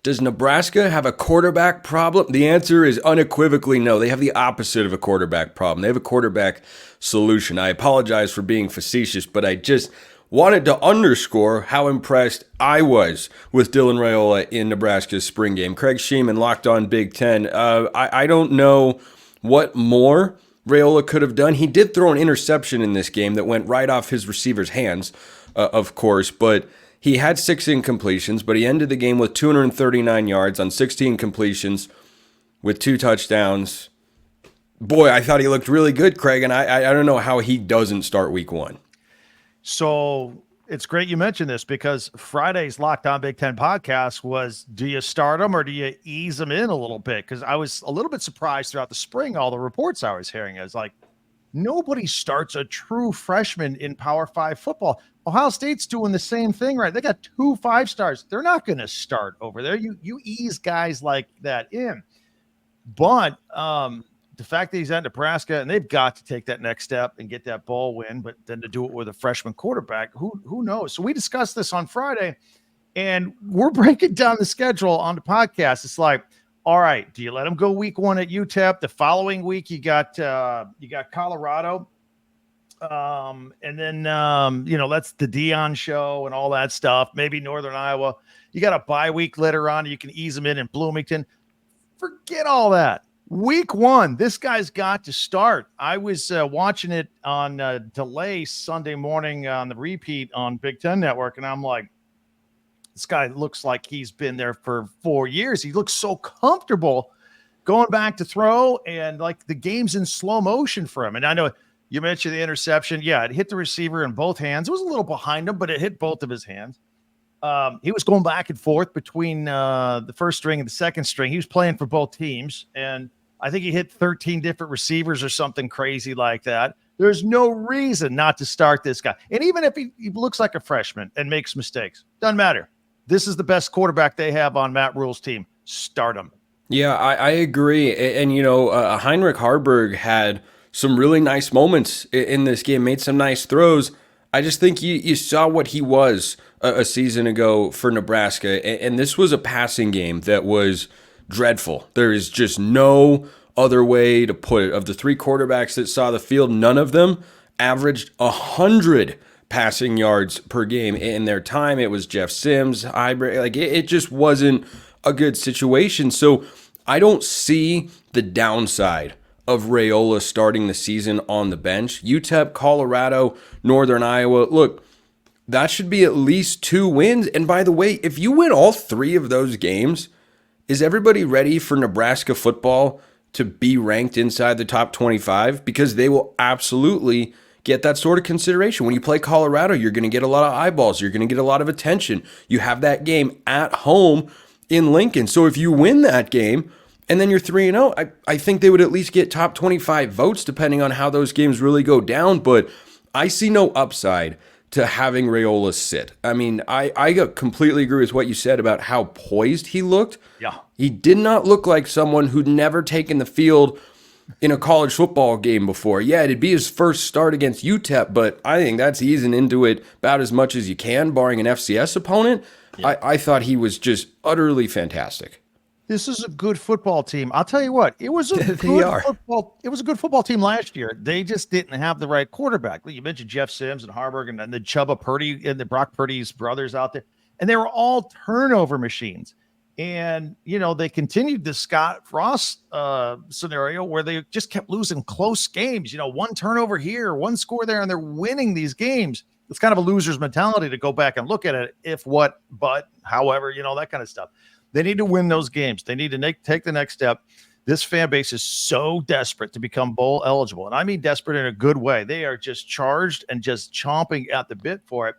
Does Nebraska have a quarterback problem? The answer is unequivocally no. They have the opposite of a quarterback problem. They have a quarterback solution. I apologize for being facetious, but I just wanted to underscore how impressed I was with Dylan Raiola in Nebraska's spring game. Craig Shemon, Locked On Big Ten. I don't know what more Raiola could have done. He did throw an interception in this game that went right off his receiver's hands, of course, but he had 6 incompletions, but he ended the game with 239 yards on 16 completions with 2 touchdowns. Boy, I thought he looked really good, Craig, and I don't know how he doesn't start week 1. So it's great you mentioned this because Friday's Locked On Big Ten podcast was, do you start him or do you ease him in a little bit? Because I was a little bit surprised throughout the spring, all the reports I was hearing. I was like, nobody starts a true freshman in Power 5 football. Ohio State's doing the same thing, right? They got 2 5-stars. They're not going to start over there. You ease guys like that in. But the fact that he's at Nebraska and they've got to take that next step and get that bowl win, but then to do it with a freshman quarterback, who knows? So we discussed this on Friday, and we're breaking down the schedule on the podcast. It's like, all right, do you let him go week 1 at UTEP? The following week, you got Colorado. And then, that's the Dion show and all that stuff. Maybe Northern Iowa. You got a bye week later on. You can ease them in Bloomington. Forget all that. Week 1, this guy's got to start. I was watching it on delay Sunday morning on the repeat on Big Ten Network, and I'm like, this guy looks like he's been there for 4 years. He looks so comfortable going back to throw, and like the game's in slow motion for him. And I know you mentioned the interception. Yeah, it hit the receiver in both hands. It was a little behind him, but it hit both of his hands. He was going back and forth between the first string and the second string. He was playing for both teams, and I think he hit 13 different receivers or something crazy like that. There's no reason not to start this guy. And even if he looks like a freshman and makes mistakes, doesn't matter. This is the best quarterback they have on Matt Rhule's team. Start him. Yeah, I agree. And Heinrich Harburg had some really nice moments in this game, made some nice throws. I just think you saw what he was a season ago for Nebraska, and this was a passing game that was dreadful. There is just no other way to put it. Of the 3 quarterbacks that saw the field, none of them averaged 100 passing yards per game in their time. It was Jeff Sims, hybrid. Like it just wasn't a good situation. So I don't see the downside of Raiola starting the season on the bench. UTEP, Colorado, Northern Iowa. Look, that should be at least 2 wins. And by the way, if you win all 3 of those games, is everybody ready for Nebraska football to be ranked inside the top 25? Because they will absolutely get that sort of consideration. When you play Colorado, you're going to get a lot of eyeballs. You're going to get a lot of attention. You have that game at home in Lincoln. So if you win that game and then you're 3-0, I think they would at least get top 25 votes depending on how those games really go down. But I see no upside to having Raiola sit. I mean, I completely agree with what you said about how poised he looked. Yeah. He did not look like someone who'd never taken the field in a college football game before. Yeah, it'd be his first start against UTEP, but I think that's easing into it about as much as you can, barring an FCS opponent. Yeah. I thought he was just utterly fantastic. This is a good football team. I'll tell you what, it was a good football team last year. They just didn't have the right quarterback. You mentioned Jeff Sims and Harburg and the Chubba Purdy and the Brock Purdy's brothers out there, and they were all turnover machines. And, they continued the Scott Frost scenario where they just kept losing close games, 1 turnover here, 1 score there, and they're winning these games. It's kind of a loser's mentality to go back and look at it. If, what, but, however, that kind of stuff. They need to win those games. They need to take the next step. This fan base is so desperate to become bowl eligible. And I mean desperate in a good way. They are just charged and just chomping at the bit for it.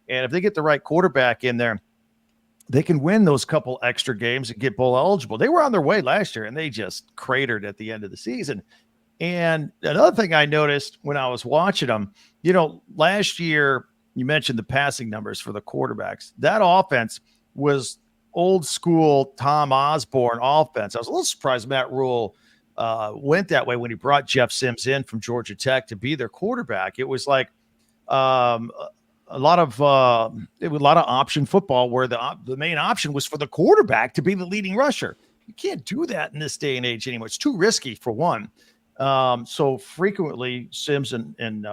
And if they get the right quarterback in there, they can win those couple extra games and get bowl eligible. They were on their way last year, and they just cratered at the end of the season. And another thing I noticed when I was watching them, last year, you mentioned the passing numbers for the quarterbacks. That offense was old school Tom Osborne offense. I was a little surprised Matt Rhule went that way when he brought Jeff Sims in from Georgia Tech to be their quarterback. It was like it was a lot of option football where the main option was for the quarterback to be the leading rusher. You can't do that in this day and age anymore. It's too risky for one. So frequently Sims and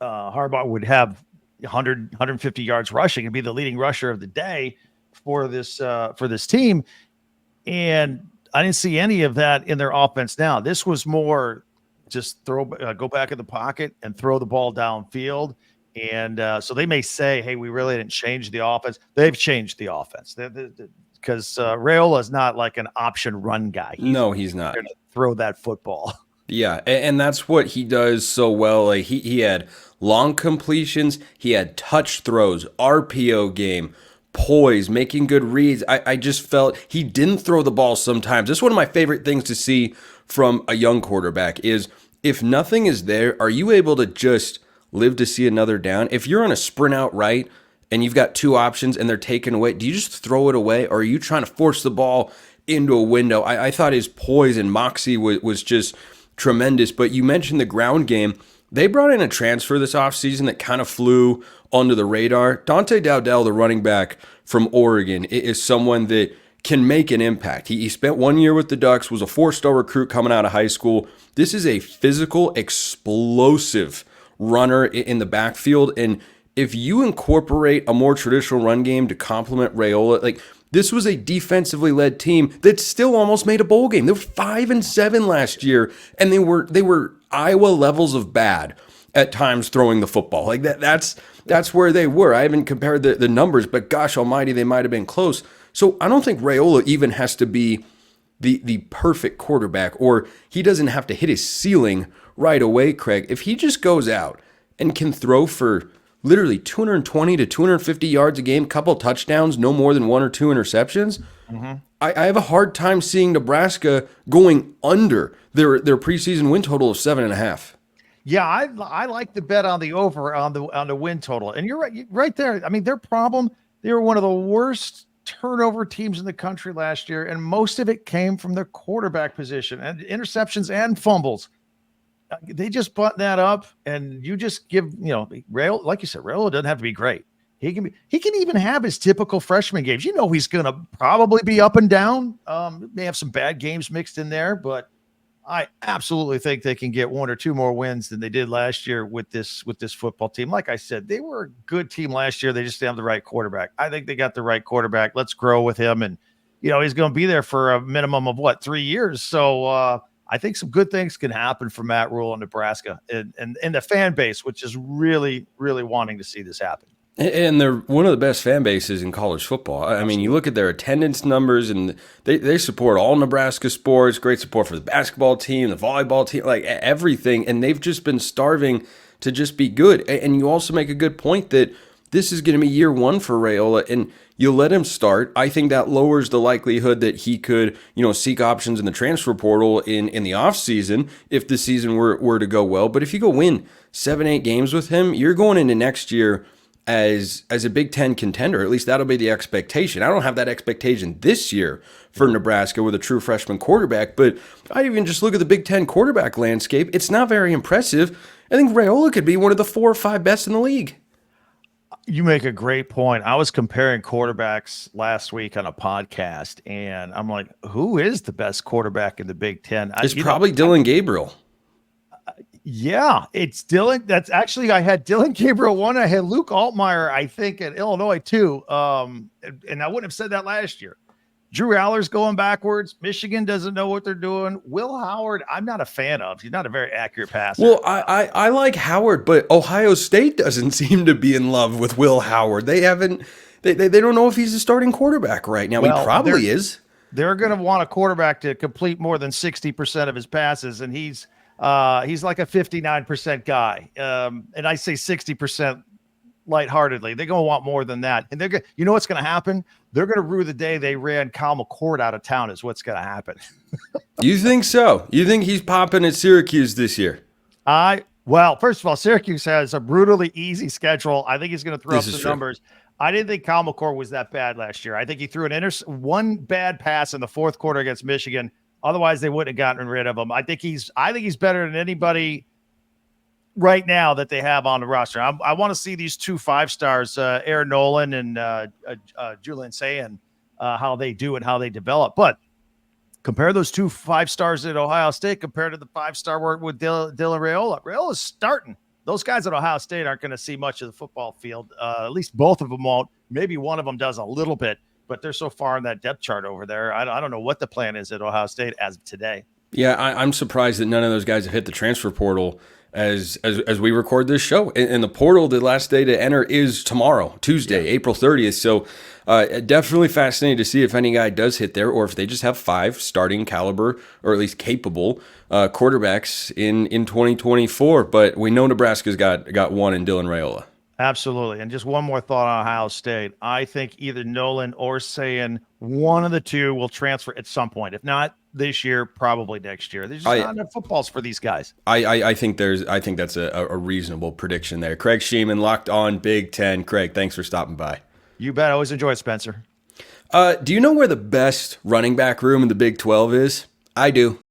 Harbaugh would have 100, 150 yards rushing and be the leading rusher of the day for this team. And I didn't see any of that in their offense. Now this was more just go back in the pocket and throw the ball downfield. And so they may say, hey, we really didn't change the offense. They've changed the offense because Raiola is not like an option run guy. He's not going to throw that football. Yeah, and that's what he does so well. Like he had long completions, he had touch throws, RPO game, poise, making good reads. I just felt he didn't throw the ball sometimes. This is one of my favorite things to see from a young quarterback is if nothing is there, are you able to just live to see another down? If you're on a sprint out right and you've got two options and they're taken away, do you just throw it away or are you trying to force the ball into a window? I thought his poise and moxie was just tremendous. But you mentioned the ground game. They brought in a transfer this offseason that kind of flew under the radar. Dante Dowdell, the running back from Oregon, is someone that can make an impact. He spent 1 year with the Ducks, was a 4-star recruit coming out of high school. This is a physical, explosive runner in the backfield. And if you incorporate a more traditional run game to complement Raiola, like this was a defensively led team that still almost made a bowl game. They were 5-7 last year, and they were Iowa levels of bad at times throwing the football. Like that's where they were. I haven't compared the numbers, but gosh almighty, they might have been close. So I don't think Raiola even has to be the perfect quarterback, or he doesn't have to hit his ceiling right away, Craig. If he just goes out and can throw for literally 220 to 250 yards a game, couple touchdowns, no more than 1 or 2 interceptions. Mm-hmm. I have a hard time seeing Nebraska going under their preseason win total of 7.5. Yeah, I like the bet on the over on the win total, and you're right there. I mean, their problem, they were one of the worst turnover teams in the country last year, and most of it came from their quarterback position and interceptions and fumbles. They just button that up, and you just give, Raiola, like you said, Raiola doesn't have to be great. He can even have his typical freshman games. He's going to probably be up and down. May have some bad games mixed in there, but I absolutely think they can get 1 or 2 more wins than they did last year with this football team. Like I said, they were a good team last year. They just didn't have the right quarterback. I think they got the right quarterback. Let's grow with him, and he's going to be there for a minimum of 3 years. So I think some good things can happen for Matt Rhule in Nebraska and the fan base, which is really, really wanting to see this happen. And they're one of the best fan bases in college football. I mean, you look at their attendance numbers, and they support all Nebraska sports, great support for the basketball team, the volleyball team, like everything. And they've just been starving to just be good. And you also make a good point that this is going to be year 1 for Raiola, and you let him start. I think that lowers the likelihood that he could, seek options in the transfer portal in the offseason if the season were to go well. But if you go win 7-8 games with him, you're going into next year as a Big Ten contender. At least that'll be the expectation. I don't have that expectation this year for Nebraska with a true freshman quarterback, but I even just look at the Big Ten quarterback landscape. It's not very impressive. I think Raiola could be one of the 4 or 5 best in the league. You make a great point. I was comparing quarterbacks last week on a podcast, and I'm like, who is the best quarterback in the Big Ten? It's probably Dylan Gabriel. Yeah, it's Dylan. That's actually, I had Dylan Gabriel 1. I had Luke Altmaier, I think, at Illinois 2. And I wouldn't have said that last year. Drew Aller's going backwards. Michigan doesn't know what they're doing. Will Howard, I'm not a fan of. He's not a very accurate passer. Well, I like Howard, but Ohio State doesn't seem to be in love with Will Howard. They haven't. They don't know if he's a starting quarterback right now. Well, he probably is. They're going to want a quarterback to complete more than 60% of his passes, and he's like a 59% guy. And I say 60% lightheartedly. They're going to want more than that. And you know what's going to happen? They're going to rue the day they ran Kyle McCord out of town is what's going to happen. You think so? You think he's popping at Syracuse this year? Well, first of all, Syracuse has a brutally easy schedule. I think he's going to throw up some numbers. I didn't think Kyle McCord was that bad last year. I think he threw one bad pass in the fourth quarter against Michigan. Otherwise, they wouldn't have gotten rid of him. I think he's better than anybody right now that they have on the roster. I want to see these 2 5-stars, Aaron Nolan and Julian Sayin, how they do and how they develop. But compare those 2 5-stars at Ohio State compared to the 5-star work with Dylan Raiola. Raiola's starting. Those guys at Ohio State aren't going to see much of the football field. At least both of them won't. Maybe one of them does a little bit, but they're so far in that depth chart over there. I don't know what the plan is at Ohio State as of today. Yeah, I'm surprised that none of those guys have hit the transfer portal as we record this show. And the portal, the last day to enter is tomorrow, Tuesday, April 30th. So definitely fascinating to see if any guy does hit there or if they just have 5 starting caliber or at least capable quarterbacks in 2024. But we know Nebraska's got one in Dylan Raiola. Absolutely. And just one more thought on Ohio State. I think either Nolan or Sayin, one of the two will transfer at some point. If not this year, probably next year. There's just not enough footballs for these guys. I think that's a reasonable prediction there. Craig Shemon, Locked On Big Ten. Craig, thanks for stopping by. You bet. I always enjoy it, Spencer. Do you know where the best running back room in the Big 12 is? I do.